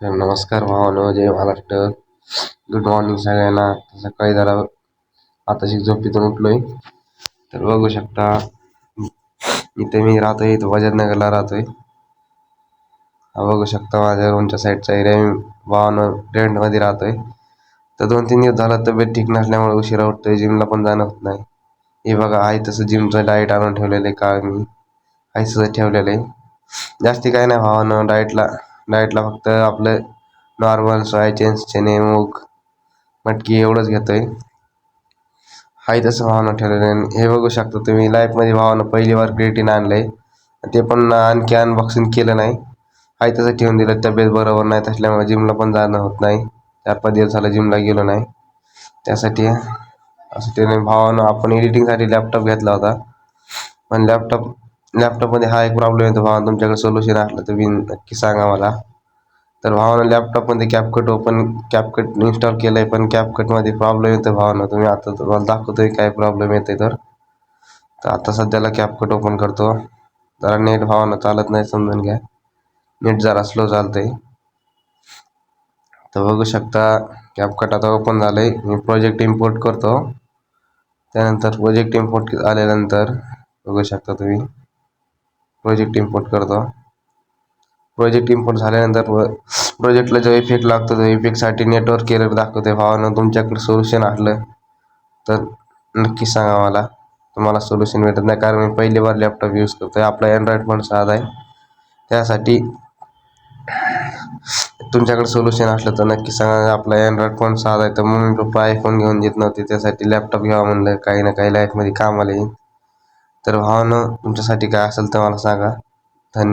तर नमस्कार भावानो, जय Maharashtra. Good morning सगळ्यांना. सकाळी जरा आताशी झोपेतून उठलोय. तर बघू शकता इथे मी राहतोय, इथं वजननगरला राहतोय. हा बघू शकता माझ्या रूमच्या साईडचा एरिया. मी भावानो रेंटमध्ये राहतोय. तर 2-3 दिवस झाला तब्येत ठीक नसल्यामुळे उशिरा उठतोय, जिमला पण जाणं होत नाही. हे बघा आहे तसं जिमचं डाएट आणून ठेवलेलं आहे का मी आहे तसं ठेवलेलं आहे. जास्ती काय नाही भावानो. डाएटला फक्त आपलं नॉर्मल सोयाचंक्स, चणे, मूग, मटकी एवढंच घेतोय. हाय तसं भावानं ठेवलेलं आहे. हे बघू शकता तुम्ही लाईफमध्ये भावानं पहिली बार क्रिएटिन आणलंय. ते पण आणखी अनबॉक्सिंग केलं नाही. हाय तसं ठेवून दिलं. तब्येत बरोबर नाही असल्यामुळे जिमला पण जाणं होत नाही. 4-5 दिवस झालं जिमला गेलो नाही. त्यासाठी असं ते भावानं आपण एडिटिंगसाठी लॅपटॉप घेतला होता. पण लॅपटॉपमध्ये हा एक प्रॉब्लेम येतो भावानं. तुमच्याकडे सोल्युशन असलं तर नक्की सांगा मला. तर भावानं लॅपटॉपमध्ये कॅपकट इन्स्टॉल केलं आहे, पण कॅपकटमध्ये प्रॉब्लेम येतो भावानं. तुम्ही आता तुम्हाला दाखवतोय काय प्रॉब्लेम येते. तर आता सध्याला कॅपकट ओपन करतो. जरा नेट भावानं चालत नाही, समजून घ्या. नेट जरा स्लो चालतंय. तर बघू शकता कॅपकट आता ओपन झालंय. मी प्रोजेक्ट इम्पोर्ट करतो. त्यानंतर प्रोजेक्ट इम्पोर्ट आल्यानंतर बघू शकता तुम्ही प्रोजेक्ट इम्पोर्ट करतो. प्रोजेक्ट इम्पोर्ट झाल्यानंतर प्रोजेक्टला जो इफेक्ट लागतो तो इफेक्टसाठी नेटवर्क एरर दाखवते भावानं. तुमच्याकडे सोल्युशन असलं तर नक्की सांगा मला. तुम्हाला सोल्युशन भेटत नाही, कारण मी पहिली बार लॅपटॉप यूज करतोय. आपला अँड्रॉइड पण साधा आहे. त्यासाठी तुमच्याकडे सोल्युशन असलं तर नक्की सांगा. आपला अँड्रॉइड फोन साधा आहे, तर मम्मी पप्पा आयफोन घेऊन देत नव्हते. त्यासाठी लॅपटॉप घ्यावा म्हणलं, काही ना काही लाईफमध्ये कामाला येईल. तर भावानं तुमच्यासाठी काय असेल तर मला सांगा.